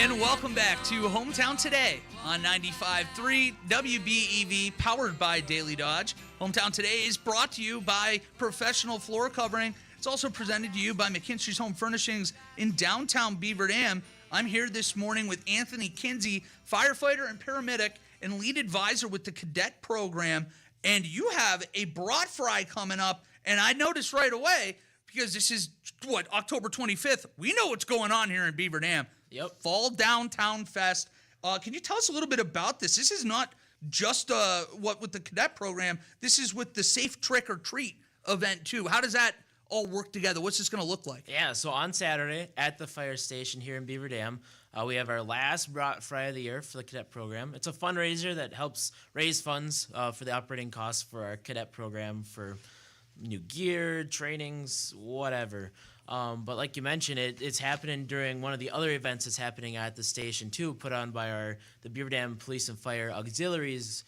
And welcome back to Hometown Today on 95.3 WBEV, powered by Daily Dodge. Hometown Today is brought to you by Professional Floor Covering. It's also presented to you by McKinstry's Home Furnishings in downtown Beaver Dam. I'm here this morning with Anthony Kinsey, firefighter and paramedic and lead advisor with the Cadet program. And you have a brat fry coming up, and I noticed right away, because this is, October 25th. We know what's going on here in Beaver Dam. Yep. Fall Downtown Fest. Can you tell us a little bit about this? This is not just with the Cadet program. This is with the Safe Trick or Treat event, too. How does that all work together? What's this going to look like? Yeah, so on Saturday at the fire station here in Beaver Dam, we have our last brat fry of the year for the Cadet program. It's a fundraiser that helps raise funds for the operating costs for our Cadet program for new gear, trainings, whatever. But like you mentioned, it's happening during one of the other events that's happening at the station too, put on by the Beaver Dam Police and Fire Auxiliaries,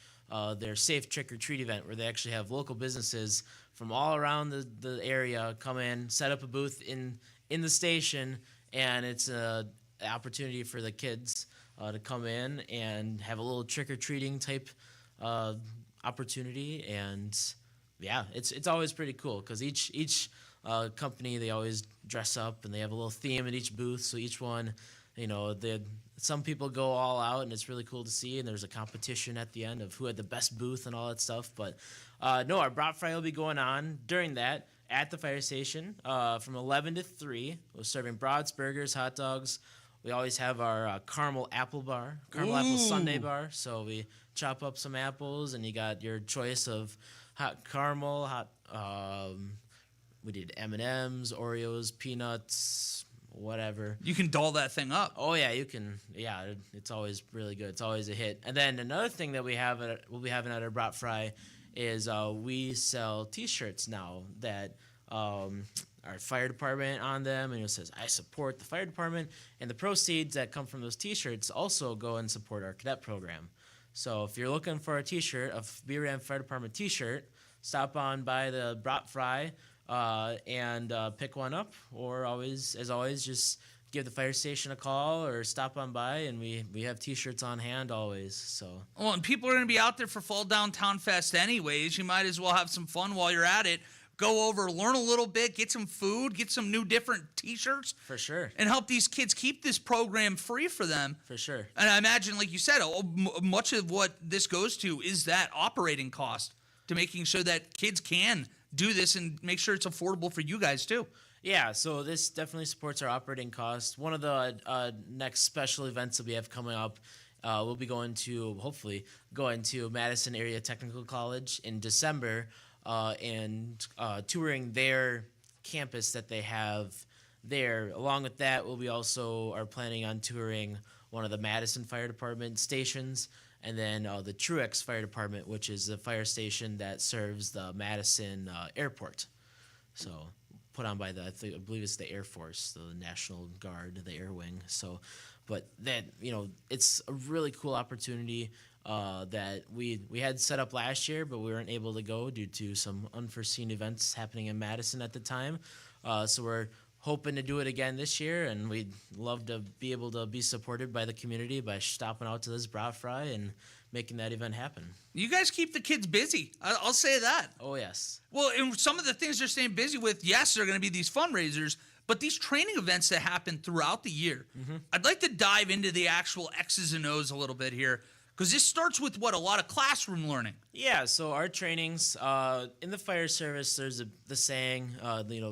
their Safe Trick or Treat event, where they actually have local businesses from all around the area come in, set up a booth in the station, and it's an opportunity for the kids to come in and have a little trick-or-treating type opportunity. And yeah, it's always pretty cool because each company, they always dress up and they have a little theme at each booth. So each one, some people go all out and it's really cool to see. And there's a competition at the end of who had the best booth and all that stuff. But no, our brat fry will be going on during that at the fire station from 11 to 3. We're serving brats, burgers, hot dogs. We always have our caramel apple sundae bar. So we chop up some apples and you got your choice of hot caramel, we did M&Ms, Oreos, peanuts, whatever. You can doll that thing up. Oh yeah, you can. Yeah, it's always really good. It's always a hit. And then another thing that we'll be having at our brat fry is we sell T-shirts now that our fire department on them, and it says I support the fire department, and the proceeds that come from those T-shirts also go and support our Cadet program. So if you're looking for a T-shirt, a Beaver Dam Fire Department T-shirt, stop on by the brat fry and pick one up, or as always, just give the fire station a call or stop on by, and we have T-shirts on hand always. So. Well, and people are going to be out there for Fall Downtown Fest anyways. You might as well have some fun while you're at it. Go over, learn a little bit, get some food, get some new different T-shirts. For sure. And help these kids keep this program free for them. For sure. And I imagine, like you said, much of what this goes to is that operating cost to making sure that kids can do this and make sure it's affordable for you guys too. Yeah, so this definitely supports our operating costs. One of the next special events that we have coming up, we'll be hopefully going to Madison Area Technical College in December and touring their campus that they have there. Along with that, we also are planning on touring one of the Madison Fire Department stations, and then the Truex Fire Department, which is the fire station that serves the Madison Airport. So put on by I believe it's the Air Force, the National Guard, the Air Wing. So, but that, it's a really cool opportunity that we had set up last year, but we weren't able to go due to some unforeseen events happening in Madison at the time. So we're hoping to do it again this year, and we'd love to be able to be supported by the community by stopping out to this brat fry and making that event happen. You guys keep the kids busy. I'll say that. Oh, yes. Well, and some of the things they're staying busy with, yes, they're going to be these fundraisers, but these training events that happen throughout the year. Mm-hmm. I'd like to dive into the actual X's and O's a little bit here, because this starts with a lot of classroom learning. Yeah, so our trainings, in the fire service, there's the saying,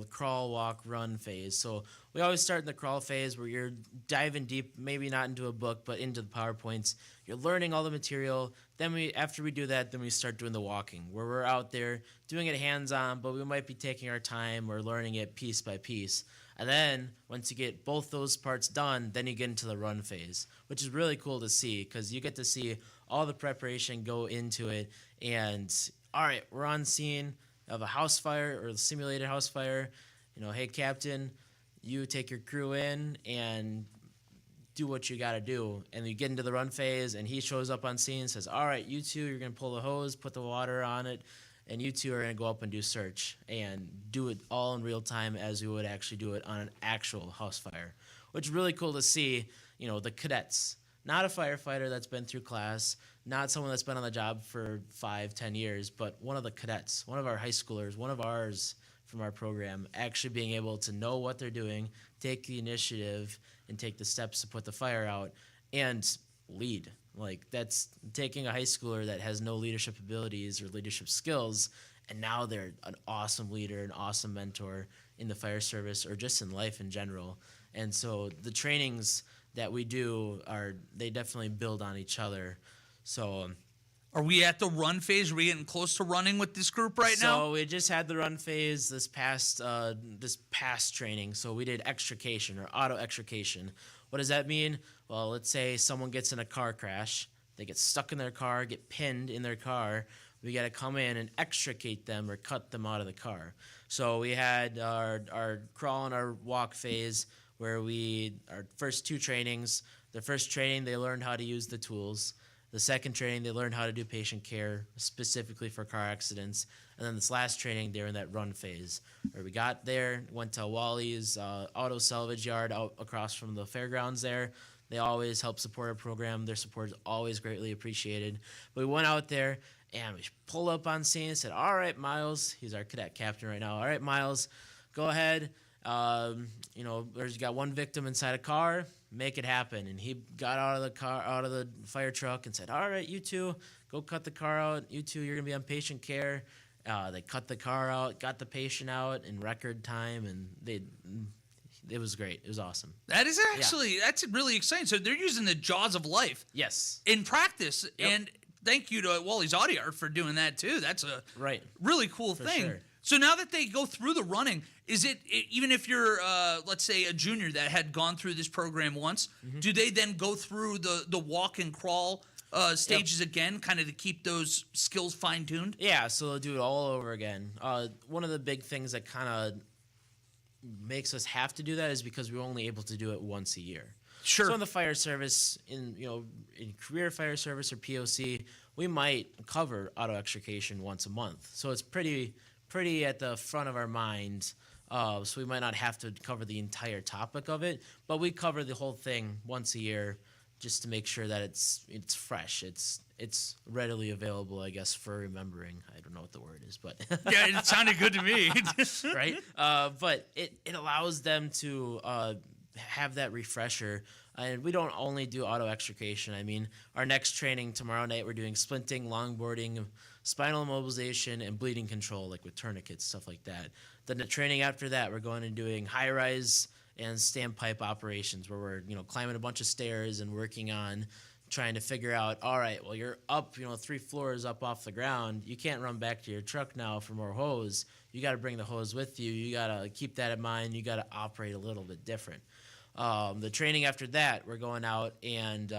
crawl, walk, run phase. So we always start in the crawl phase where you're diving deep, maybe not into a book, but into the PowerPoints. You're learning all the material. Then after we do that, then we start doing the walking, where we're out there doing it hands-on, but we might be taking our time or learning it piece by piece. And then once you get both those parts done, then you get into the run phase, which is really cool to see because you get to see all the preparation go into it. And all right, we're on scene of a house fire or a simulated house fire. Hey, Captain, you take your crew in and do what you got to do. And you get into the run phase, and he shows up on scene and says, all right, you two, you're going to pull the hose, put the water on it, and you two are going to go up and do search and do it all in real time as we would actually do it on an actual house fire, which is really cool to see. The cadets, not a firefighter that's been through class, not someone that's been on the job for 5-10 years, but one of the cadets, one of our high schoolers, one of ours from our program, actually being able to know what they're doing, take the initiative, and take the steps to put the fire out and lead. Like, that's taking a high schooler that has no leadership abilities or leadership skills, and now they're an awesome leader, an awesome mentor in the fire service or just in life in general. And so the trainings that we do they definitely build on each other. So are we at the run phase? Are we getting close to running with this group now? So we just had the run phase this past training. So we did extrication or auto extrication. What does that mean? Well, let's say someone gets in a car crash. They get stuck in their car, get pinned in their car. We got to come in and extricate them or cut them out of the car. So we had our crawl and our walk phase where our first 2 trainings. The first training, they learned how to use the tools. The second training, they learned how to do patient care specifically for car accidents. And then this last training, they were in that run phase where we got there, went to Wally's auto salvage yard out across from the fairgrounds there. They always help support our program. Their support is always greatly appreciated. But we went out there and we pulled up on scene and said, all right, Miles, he's our cadet captain right now. All right, Miles, go ahead. There's got one victim inside a car, make it happen. And he got out of the fire truck and said, all right, you two, go cut the car out. You two, you're going to be on patient care. They cut the car out, got the patient out in record time, and it was great. It was awesome. That is actually, that's really exciting. So they're using the jaws of life. Yes. In practice. Yep. And thank you to Wally's Audio Art for doing that too. That's a really cool thing. Sure. So now that they go through the running, is it even if you're, let's say, a junior that had gone through this program once, do they then go through the walk and crawl stages again, kind of to keep those skills fine-tuned? Yeah, so they'll do it all over again. One of the big things that kind of makes us have to do that is because we're only able to do it once a year. Sure. So in the fire service, in career fire service or POC, we might cover auto extrication once a month. So it's pretty at the front of our mind. So we might not have to cover the entire topic of it, but we cover the whole thing once a year just to make sure that it's fresh. It's readily available, I guess, for remembering. I don't know what the word is, but yeah, it sounded good to me. Right? But it allows them to have that refresher. And we don't only do auto extrication. I mean, our next training tomorrow night, we're doing splinting, longboarding, spinal immobilization, and bleeding control, like with tourniquets, stuff like that. Then the training after that, we're going and doing high-rise and standpipe operations, where we're climbing a bunch of stairs and working on trying to figure out, all right, well, you're up 3 floors up off the ground. You can't run back to your truck now for more hose. You got to bring the hose with you. You got to keep that in mind. You got to operate a little bit different. The training after that, we're going out and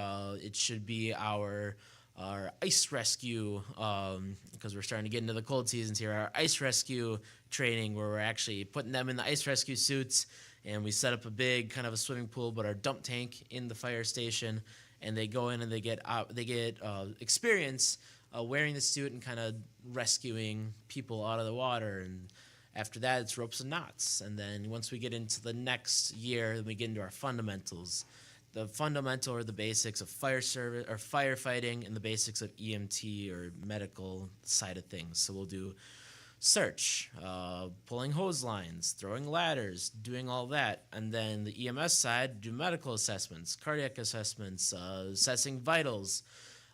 it should be our ice rescue, because we're starting to get into the cold seasons here, our ice rescue training where we're actually putting them in the ice rescue suits, and we set up a big kind of a swimming pool, but our dump tank in the fire station, and they go in and they get experience wearing the suit and kind of rescuing people out of the water. And after that, it's ropes and knots. And then once we get into the next year, then we get into our fundamentals. The fundamental are the basics of fire service or firefighting and the basics of EMT or medical side of things. So we'll do search, pulling hose lines, throwing ladders, doing all that. And then the EMS side, do medical assessments, cardiac assessments, assessing vitals.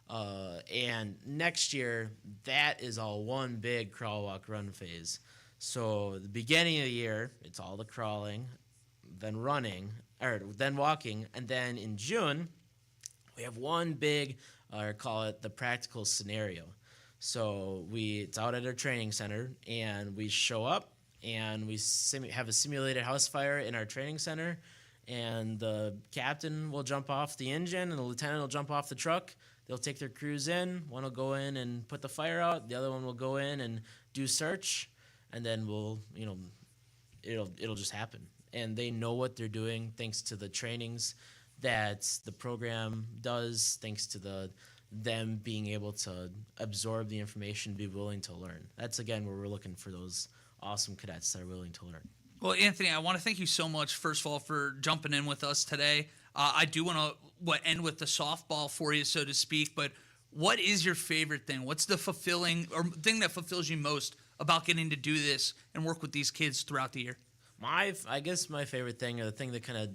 And next year, that is all one big crawl, walk, run phase. So the beginning of the year, it's all the crawling, then running, or then walking, and then in June, we have one big, or call it the practical scenario. So it's out at our training center, and we show up, and we have a simulated house fire in our training center, and the captain will jump off the engine, and the lieutenant will jump off the truck. They'll take their crews in. One will go in and put the fire out. The other one will go in and do search. And then it'll just happen. And they know what they're doing thanks to the trainings that the program does, thanks to them being able to absorb the information, be willing to learn. That's, again, where we're looking for those awesome cadets that are willing to learn. Well, Anthony, I want to thank you so much, first of all, for jumping in with us today. I do want to end with the softball for you, so to speak, but what is your favorite thing? What's the fulfilling or thing that fulfills you most about getting to do this and work with these kids throughout the year? I guess my favorite thing, or the thing that kind of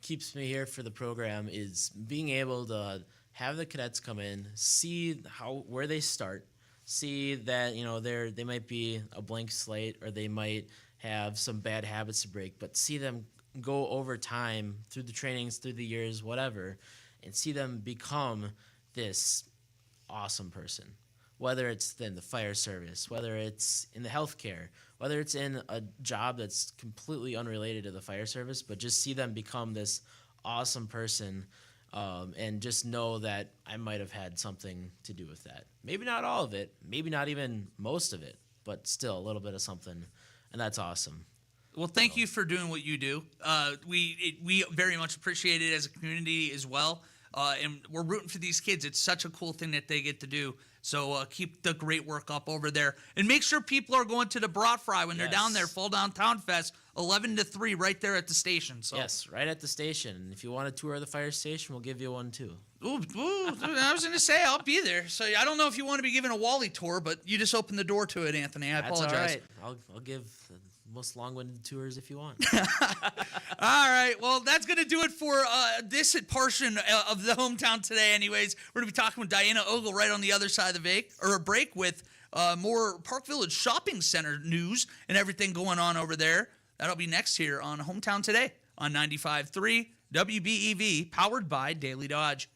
keeps me here for the program, is being able to have the cadets come in, see where they start, see that they might be a blank slate, or they might have some bad habits to break, but see them go over time through the trainings, through the years, whatever, and see them become this awesome person. Whether it's in the fire service, whether it's in the healthcare, whether it's in a job that's completely unrelated to the fire service, but just see them become this awesome person, and just know that I might have had something to do with that. Maybe not all of it, maybe not even most of it, but still a little bit of something, and that's awesome. Well, thank you for doing what you do. We very much appreciate it as a community as well. And we're rooting for these kids. It's such a cool thing that they get to do. So keep the great work up over there. And make sure people are going to the Brat Fry when they're down there, Fall Down Town Fest, 11 to 3, right there at the station. So. Yes, right at the station. And if you want a tour of the fire station, we'll give you one too. Ooh, I was going to say, I'll be there. So I don't know if you want to be given a Wally tour, but you just opened the door to it, Anthony. I apologize. That's all right. I'll give the most long-winded tours if you want. All right. Well, that's going to do it for this portion of the Hometown Today anyways. We're going to be talking with Diana Ogle right on the other side of the break with more Park Village Shopping Center news and everything going on over there. That'll be next here on Hometown Today on 95.3 WBEV, powered by Daily Dodge.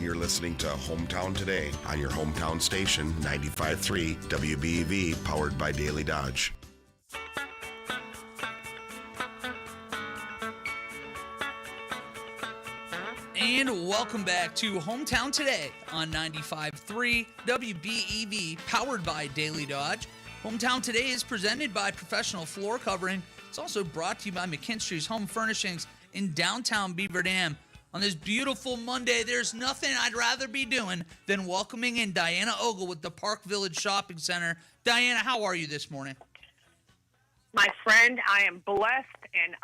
You're listening to Hometown Today on your hometown station, 95.3 WBEV, powered by Daily Dodge. And welcome back to Hometown Today on 95.3 WBEV, powered by Daily Dodge. Hometown Today is presented by Professional Floor Covering. It's also brought to you by McKinstry's Home Furnishings in downtown Beaver Dam. On this beautiful Monday, there's nothing I'd rather be doing than welcoming in Diana Ogle with the Park Village Shopping Center. Diana, how are you this morning? My friend, I am blessed and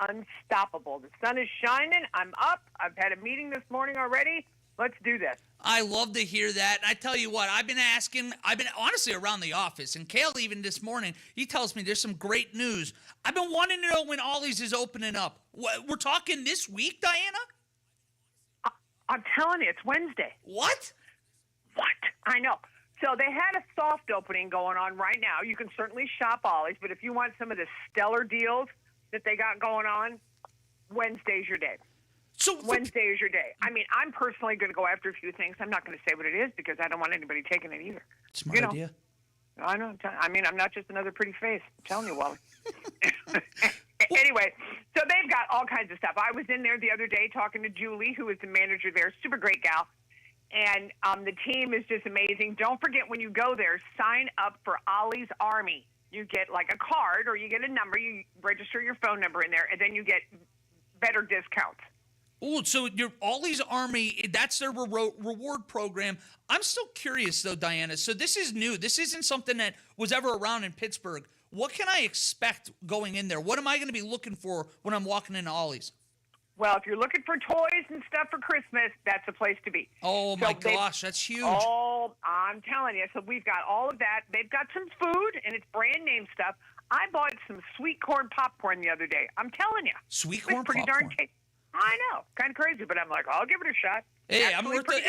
unstoppable. The sun is shining. I'm up. I've had a meeting this morning already. Let's do this. I love to hear that. And I tell you what, I've been honestly around the office, and Kale even this morning, he tells me there's some great news. I've been wanting to know when Ollie's is opening up. We're talking this week, Diana? I'm telling you, it's Wednesday. What? I know. So they had a soft opening going on right now. You can certainly shop Ollie's, but if you want some of the stellar deals that they got going on, Wednesday's your day. Wednesday is your day. I mean, I'm personally going to go after a few things. I'm not going to say what it is because I don't want anybody taking it either. Smart idea. I know. I'm not just another pretty face. I'm telling you, Wally. Anyway, so they've got all kinds of stuff. I was in there the other day talking to Julie, who is the manager there, super great gal. And the team is just amazing. Don't forget when you go there, sign up for Ollie's Army. You get like a card or you get a number. You register your phone number in there, and then you get better discounts. Oh, so your Ollie's Army, that's their reward program. I'm still curious, though, Diana. So this is new. This isn't something that was ever around in Pittsburgh. What can I expect going in there? What am I going to be looking for when I'm walking into Ollie's? Well, if you're looking for toys and stuff for Christmas, that's a place to be. Oh, my gosh, that's huge. Oh, I'm telling you. So we've got all of that. They've got some food, and it's brand name stuff. I bought some sweet corn popcorn the other day. I'm telling you. Sweet corn pretty popcorn? Darn tasty. I know. Kind of crazy, but I'm like, I'll give it a shot. Hey, I'm worth it.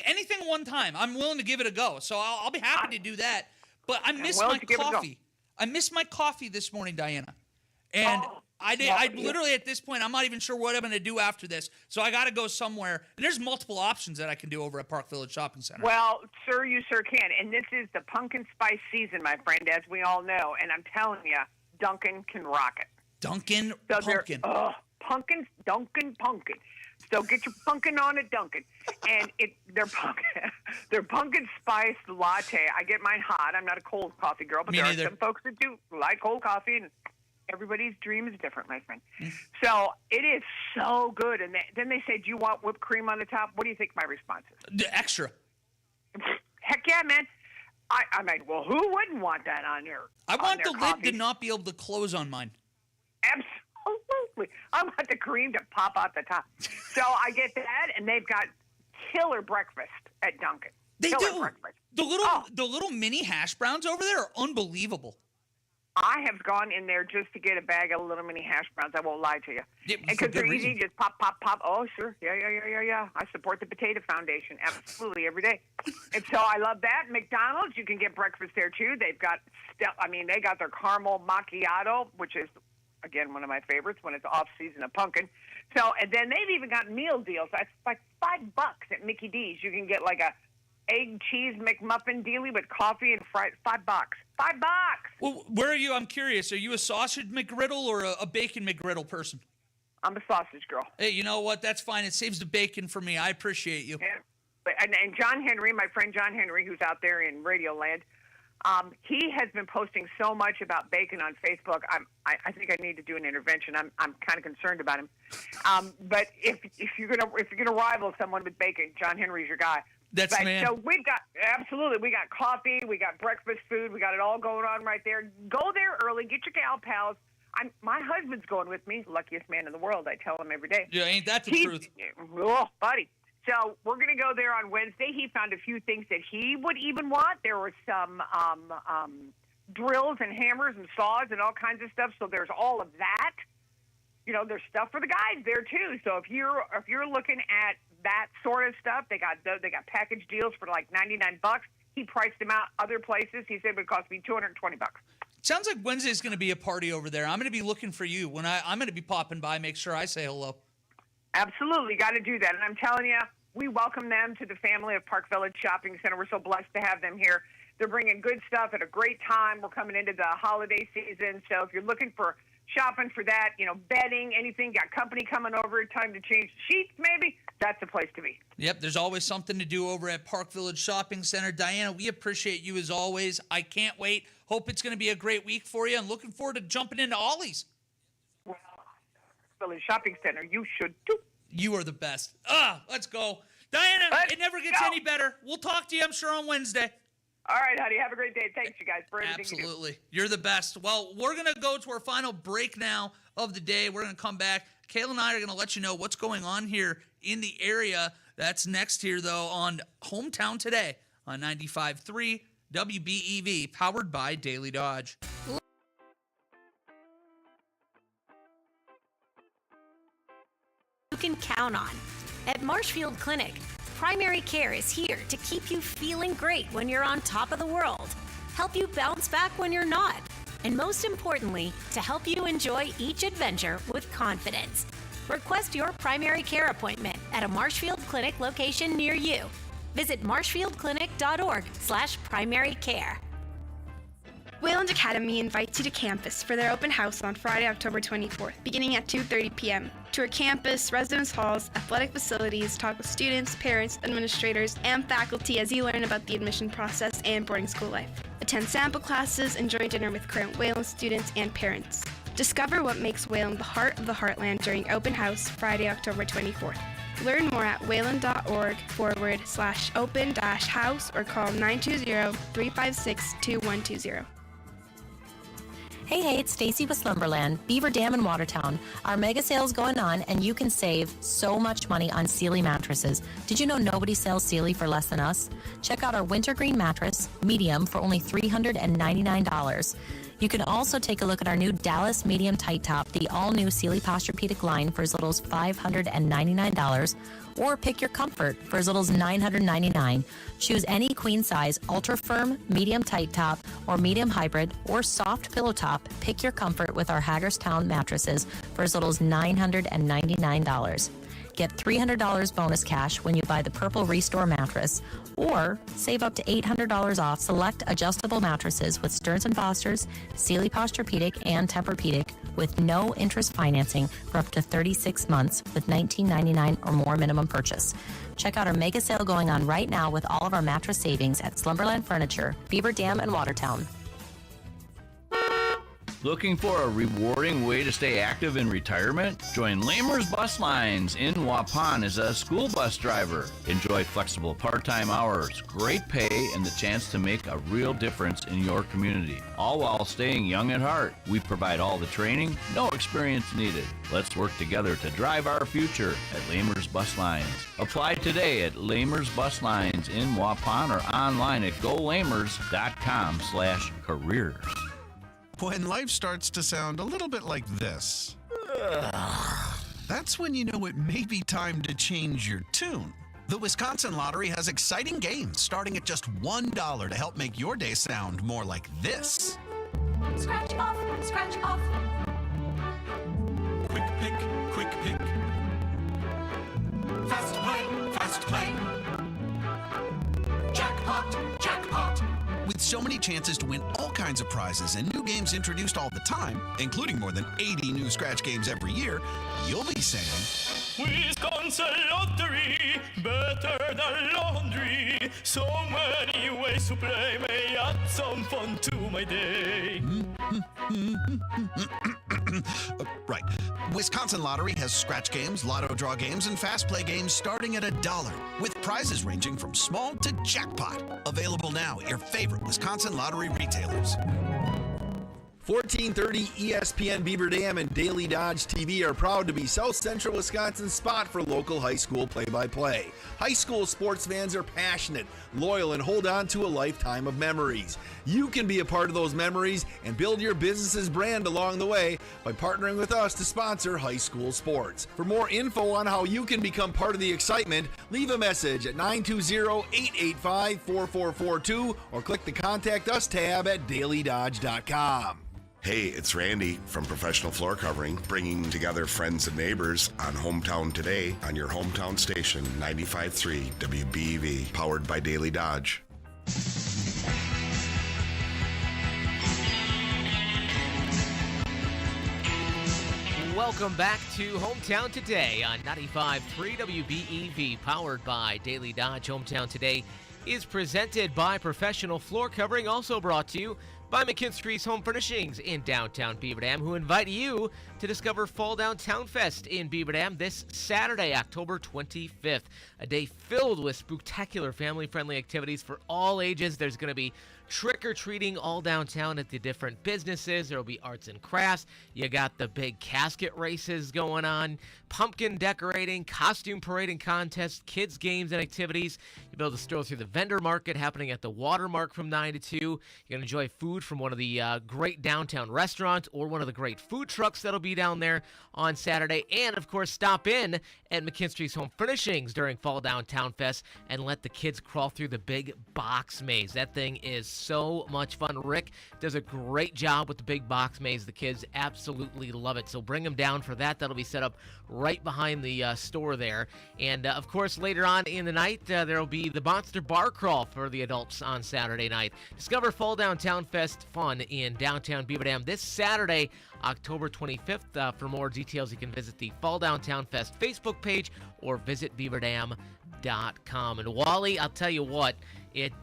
Anything one time. I'm willing to give it a go. So I'll be happy to do that. But I miss my coffee. I missed my coffee this morning, Diana. And I literally, at this point, I'm not even sure what I'm going to do after this. So I got to go somewhere. And there's multiple options that I can do over at Park Village Shopping Center. Well, sir, you sure can. And this is the pumpkin spice season, my friend, as we all know. And I'm telling you, Dunkin' can rock it. Dunkin' So pumpkin. Dunkin' pumpkin. So get your pumpkin on at Dunkin'. And their pumpkin spice latte. I get mine hot. I'm not a cold coffee girl, but there are some folks that do like cold coffee, and everybody's dream is different, my friend. So it is so good. And then they say, do you want whipped cream on the top? What do you think my response is? The extra. Heck yeah, man. I'm like, well, who wouldn't want that on there? I want the lid to not be able to close on mine. Absolutely. I want the cream to pop out the top. So I get that, and they've got killer breakfast at Dunkin'. They do. Breakfast. The little mini hash browns over there are unbelievable. I have gone in there just to get a bag of little mini hash browns. I won't lie to you. Because they're easy. Just pop, pop, pop. Oh, sure. Yeah. I support the Potato Foundation. Absolutely, every day. And so I love that. McDonald's, you can get breakfast there, too. They've got, they got their caramel macchiato, which is, again, one of my favorites when it's off-season of pumpkin. So, and then they've even got meal deals. That's like $5 at Mickey D's. You can get like a egg cheese McMuffin dealie with coffee and $5. $5. Well, where are you? I'm curious. Are you a sausage McGriddle or a bacon McGriddle person? I'm a sausage girl. Hey, you know what? That's fine. It saves the bacon for me. I appreciate you. Yeah. And John Henry, my friend John Henry, who's out there in Radio Land, he has been posting so much about bacon on Facebook. I think I need to do an intervention. I'm kind of concerned about him. But if you're gonna rival someone with bacon, John Henry's your guy. Man. So we got coffee, we got breakfast food, we got it all going on right there. Go there early, get your gal pals. My husband's going with me, luckiest man in the world. I tell him every day. Yeah, ain't that the truth? Oh, buddy. So we're going to go there on Wednesday. He found a few things that he would even want. There were some drills and hammers and saws and all kinds of stuff. So there's all of that. You know, there's stuff for the guys there too. So if you're looking at that sort of stuff, they got package deals for like $99. He priced them out other places. He said it would cost me $220. Sounds like Wednesday's going to be a party over there. I'm going to be looking for you when I'm going to be popping by. Make sure I say hello. Absolutely, got to do that. And I'm telling you, we welcome them to the family of Park Village Shopping Center. We're so blessed to have them here. They're bringing good stuff at a great time. We're coming into the holiday season, so if you're looking for shopping for that, bedding, anything, got company coming over, time to change the sheets maybe, that's the place to be. Yep, there's always something to do over at Park Village Shopping Center. Diana, we appreciate you as always. I can't wait. Hope it's going to be a great week for you, and looking forward to jumping into Ollie's. Well, Village Shopping Center, you should too. You are the best. Let's go. Diana, it never gets any better. We'll talk to you, I'm sure, on Wednesday. All right, honey. Have a great day. Thanks, you guys, for everything Absolutely. you do. You're the best. Well, we're going to go to our final break now of the day. We're going to come back. Kayla and I are going to let you know what's going on here in the area. That's next here, though, on Hometown Today on 95.3 WBEV, powered by Daily Dodge. You can count on. At Marshfield Clinic, primary care is here to keep you feeling great when you're on top of the world, help you bounce back when you're not, and most importantly, to help you enjoy each adventure with confidence. Request your primary care appointment at a Marshfield Clinic location near you. Visit marshfieldclinic.org/primary care. Wayland Academy invites you to campus for their open house on Friday, October 24th, beginning at 2:30 p.m. Tour campus, residence halls, athletic facilities, talk with students, parents, administrators, and faculty as you learn about the admission process and boarding school life. Attend sample classes, enjoy dinner with current Wayland students and parents. Discover what makes Wayland the heart of the heartland during open house Friday, October 24th. Learn more at wayland.org/open-house or call 920-356-2120. Hey, it's Stacy with Slumberland, Beaver Dam in Watertown. Our mega sale's going on, and you can save so much money on Sealy mattresses. Did you know nobody sells Sealy for less than us? Check out our wintergreen mattress, medium, for only $399. You can also take a look at our new Dallas Medium Tight Top, the all-new Sealy Posturepedic line for as little as $599, or pick your comfort for as little as $999. Choose any queen size, ultra firm, medium tight top, or medium hybrid, or soft pillow top. Pick your comfort with our Hagerstown mattresses for as little as $999. Get $300 bonus cash when you buy the Purple Restore mattress, or save up to $800 off select adjustable mattresses with Stearns & Foster's, Sealy Posturepedic, and Tempur-Pedic with no interest financing for up to 36 months with $19.99 or more minimum purchase. Check out our mega sale going on right now with all of our mattress savings at Slumberland Furniture, Beaver Dam, and Watertown. Looking for a rewarding way to stay active in retirement? Join Lamers Bus Lines in Waupun as a school bus driver. Enjoy flexible part-time hours, great pay, and the chance to make a real difference in your community, all while staying young at heart. We provide all the training, no experience needed. Let's work together to drive our future at Lamers Bus Lines. Apply today at Lamers Bus Lines in Waupun or online at golamers.com/careers. When life starts to sound a little bit like this, that's when you know it may be time to change your tune. The Wisconsin Lottery has exciting games starting at just $1 to help make your day sound more like this. Scratch off, scratch off. Quick pick, quick pick. Fast play, fast play. Jackpot, jackpot. With so many chances to win all kinds of prizes and new games introduced all the time, including more than 80 new scratch games every year, you'll be saying, Wisconsin Lottery, better than laundry. So many ways to play, may add some fun to my day. Right. Wisconsin Lottery has scratch games, lotto draw games, and fast play games starting at $1, with prizes ranging from small to jackpot. Available now at your favorite Wisconsin Lottery retailers. 1430 ESPN Beaver Dam and Daily Dodge TV are proud to be South Central Wisconsin's spot for local high school play-by-play. High school sports fans are passionate, loyal, and hold on to a lifetime of memories. You can be a part of those memories and build your business's brand along the way by partnering with us to sponsor high school sports. For more info on how you can become part of the excitement, leave a message at 920-885-4442 or click the Contact Us tab at dailydodge.com. Hey, it's Randy from Professional Floor Covering, bringing together friends and neighbors on Hometown Today on your hometown station, 95.3 WBEV, powered by Daily Dodge. Welcome back to Hometown Today on 95.3 WBEV, powered by Daily Dodge. Hometown Today is presented by Professional Floor Covering, also brought to you by McKinstry's Home Furnishings in downtown Beaver Dam, who invite you to discover Fall Downtown Fest in Beaver Dam this Saturday, October 25th. A day filled with spectacular family-friendly activities for all ages. There's going to be trick-or-treating all downtown at the different businesses. There will be arts and crafts. You got the big casket races going on, pumpkin decorating, costume parading contest, kids games and activities. You'll be able to stroll through the vendor market happening at the Watermark from 9 to 2. You're going to enjoy food from one of the great downtown restaurants or one of the great food trucks that'll be down there on Saturday. And, of course, stop in at McKinstry's Home Furnishings during Fall Downtown Fest and let the kids crawl through the big box maze. That thing is so much fun. Rick does a great job with the big box maze. The kids absolutely love it. So bring them down for that. That'll be set up right behind the store there. And, of course, later on in the night, there will be the Monster Bar Crawl for the adults on Saturday night. Discover Fall Downtown Fest fun in downtown Beaver Dam this Saturday, October 25th. For more details, you can visit the Fall Downtown Fest Facebook page or visit beaverdam.com. And Wally, I'll tell you what, it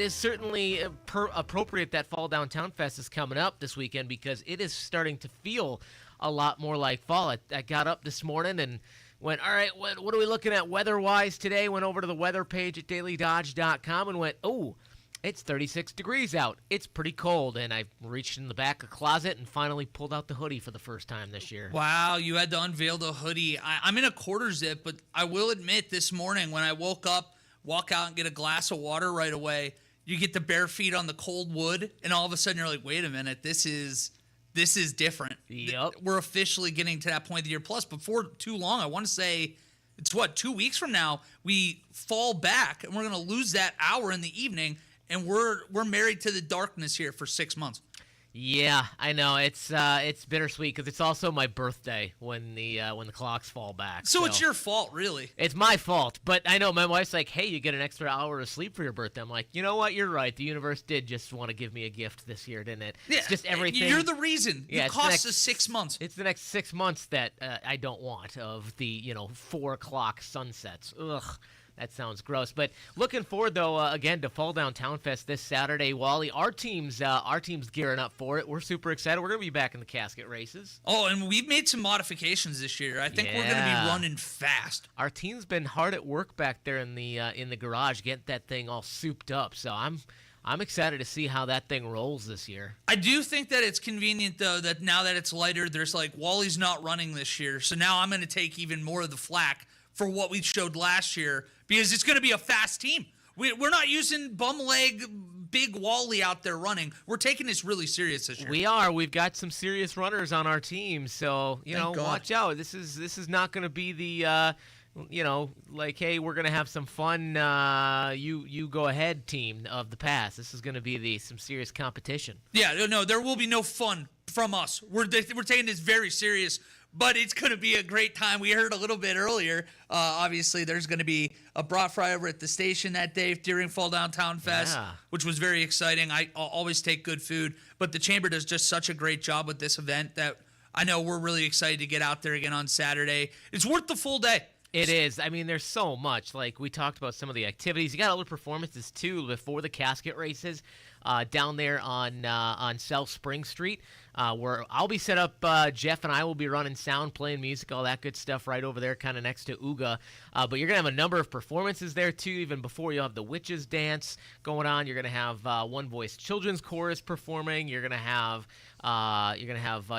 is certainly appropriate that Fall Downtown Fest is coming up this weekend because it is starting to feel a lot more like fall. I got up this morning and went, all right, what are we looking at weather-wise today? Went over to the weather page at DailyDodge.com and went, oh, it's 36 degrees out. It's pretty cold. And I reached in the back of the closet and finally pulled out the hoodie for the first time this year. Wow, you had to unveil the hoodie. I'm in a quarter zip, but I will admit this morning when I woke up, walk out and get a glass of water right away, you get the bare feet on the cold wood, and all of a sudden you're like, wait a minute, this is different. Yep. We're officially getting to that point of the year. Plus, before too long, I want to say it's 2 weeks from now, we fall back, and we're going to lose that hour in the evening. And we're married to the darkness here for 6 months. Yeah, I know it's bittersweet because it's also my birthday when the clocks fall back. So it's your fault, really. It's my fault, but I know my wife's like, "Hey, you get an extra hour of sleep for your birthday." I'm like, you know what? You're right. The universe did just want to give me a gift this year, didn't it? Yeah, it's just everything. You're the reason. Yeah, it cost us 6 months. It's the next 6 months that I don't want of the 4 o'clock sunsets. Ugh. That sounds gross. But looking forward, though, again, to Fall Downtown Fest this Saturday. Wally, our team's gearing up for it. We're super excited. We're going to be back in the casket races. Oh, and we've made some modifications this year. I think we're going to be running fast. Our team's been hard at work back there in the garage, getting that thing all souped up. So I'm excited to see how that thing rolls this year. I do think that it's convenient, though, that now that it's lighter, there's like, Wally's not running this year. So now I'm going to take even more of the flack for what we showed last year because it's going to be a fast team. We're not using bum leg big Wally out there running. We're taking this really serious this year. We are. We've got some serious runners on our team. So, watch out. This is not going to be the, like, hey, we're going to have some fun, you go ahead team of the past. This is going to be some serious competition. Yeah, no, there will be no fun from us. We're taking this very serious. But it's going to be a great time. We heard a little bit earlier. Obviously, there's going to be a brat fry over at the station that day during Fall Downtown Fest, which was very exciting. I'll always take good food. But the Chamber does just such a great job with this event that I know we're really excited to get out there again on Saturday. It's worth the full day. It is. I mean, there's so much. Like, we talked about some of the activities. You got other performances, too, before the casket races down there on South Spring Street, where I'll be set up. Jeff and I will be running sound, playing music, all that good stuff right over there kind of next to Uga. But you're going to have a number of performances there, too. Even before, you'll have the Witches Dance going on. You're going to have one-voice children's chorus performing. You're going to have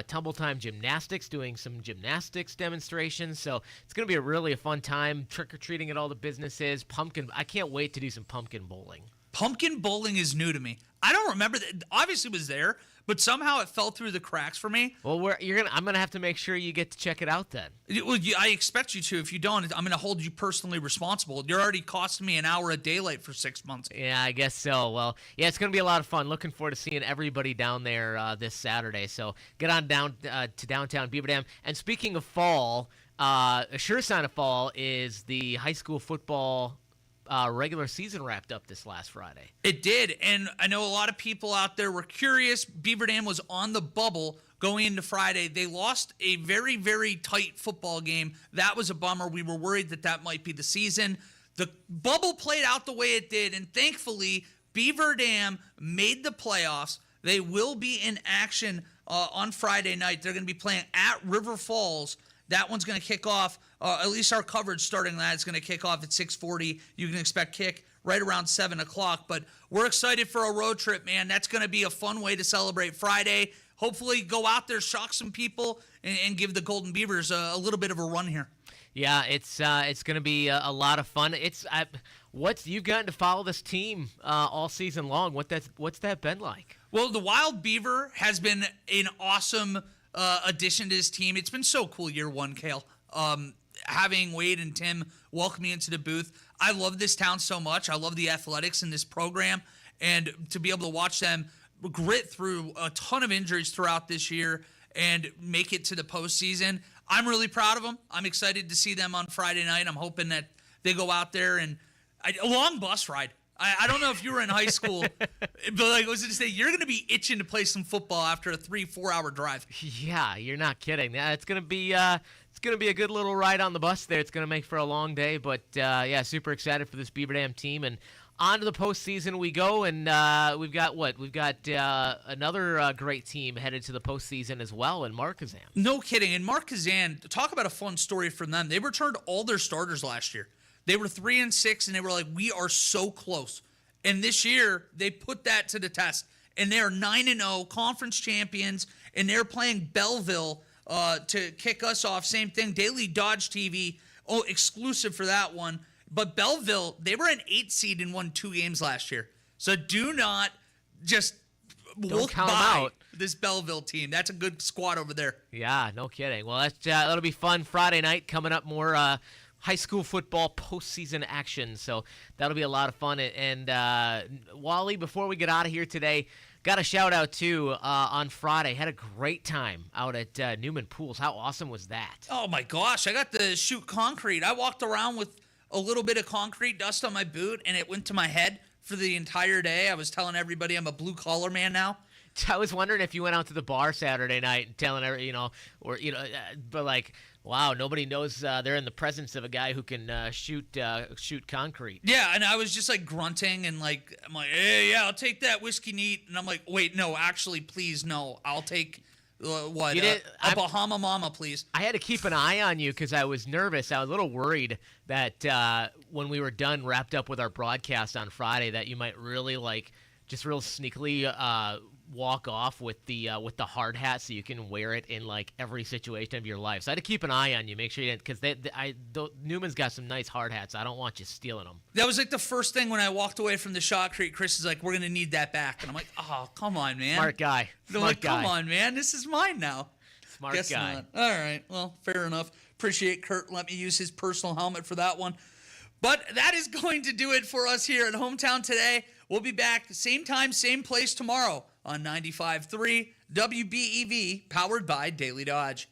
Tumble Time Gymnastics doing some gymnastics demonstrations. So it's going to be a fun time, trick-or-treating at all the businesses. I can't wait to do some pumpkin bowling. Pumpkin bowling is new to me. I don't remember that. Obviously it was there, but somehow it fell through the cracks for me. Well, I'm gonna have to make sure you get to check it out then. Well, I expect you to. If you don't, I'm going to hold you personally responsible. You're already costing me an hour a day late for 6 months. Yeah, I guess so. Well, yeah, it's going to be a lot of fun. Looking forward to seeing everybody down there this Saturday. So get on down to downtown Beaver Dam. And speaking of fall, a sure sign of fall is the high school football regular season wrapped up this last Friday. It did, and I know a lot of people out there were curious. Beaver Dam was on the bubble going into Friday. They lost a very, very tight football game. That was a bummer. We were worried that might be the season. The bubble played out the way it did, and thankfully, Beaver Dam made the playoffs. They will be in action on Friday night. They're going to be playing at River Falls. That one's going to kick off, at least our coverage starting that is going to kick off at 6:40. You can expect kick right around 7 o'clock. But we're excited for a road trip, man. That's going to be a fun way to celebrate Friday. Hopefully go out there, shock some people, and give the Golden Beavers a little bit of a run here. Yeah, it's going to be a lot of fun. You've gotten to follow this team all season long. What's that been like? Well, the Wild Beaver has been an awesome addition to his team. It's been so cool year one, Kale. Having Wade and Tim welcome me into the booth. I love this town so much. I love the athletics in this program, and to be able to watch them grit through a ton of injuries throughout this year and make it to the postseason. I'm really proud of them. I'm excited to see them on Friday night. I'm hoping that they go out there and a long bus ride. I don't know if you were in high school, but I was going to say, you're going to be itching to play some football after a 3-4 hour drive. Yeah, you're not kidding. It's going to be a good little ride on the bus there. It's going to make for a long day, but yeah, super excited for this Beaver Dam team. And on to the postseason we go, and we've got another great team headed to the postseason as well in Marquezan. No kidding. And Marquezan, talk about a fun story from them. They returned all their starters last year. They were 3-6, and they were like, we are so close. And this year, they put that to the test. And they're 9-0, conference champions, and they're playing Belleville to kick us off. Same thing, DailyDodgeTV, exclusive for that one. But Belleville, they were an 8 seed and won 2 games last year. So do not just look by this Belleville team. That's a good squad over there. Yeah, no kidding. Well, that'll be fun Friday night. Coming up, more high school football postseason action. So that'll be a lot of fun. And Wally, before we get out of here today, got a shout out too on Friday. Had a great time out at Newman Pools. How awesome was that? Oh my gosh, I got to shoot concrete. I walked around with a little bit of concrete dust on my boot, and it went to my head for the entire day. I was telling everybody I'm a blue-collar man now. I was wondering if you went out to the bar Saturday night and telling everybody, but like, wow, nobody knows they're in the presence of a guy who can shoot concrete. Yeah, and I was just like grunting and like, I'm like, hey, yeah, I'll take that whiskey neat. And I'm like, wait, no, actually, please, no, I'll take a Bahama Mama, please. I had to keep an eye on you because I was nervous. I was a little worried that when we were done, wrapped up with our broadcast on Friday, that you might really just real sneakily walk off with the hard hat so you can wear it in like every situation of your life. So I had to keep an eye on you, make sure you didn't, because Newman's got some nice hard hats. I don't want you stealing them. That was like the first thing when I walked away from the shotcrete. Chris is like, we're going to need that back. And I'm like, oh, come on, man. Smart guy. Come on, man. This is mine now. Smart guy. Not. All right. Well, fair enough. Appreciate Kurt. Let me use his personal helmet for that one. But that is going to do it for us here at Hometown Today. We'll be back same time, same place tomorrow on 95.3 WBEV, powered by Daily Dodge.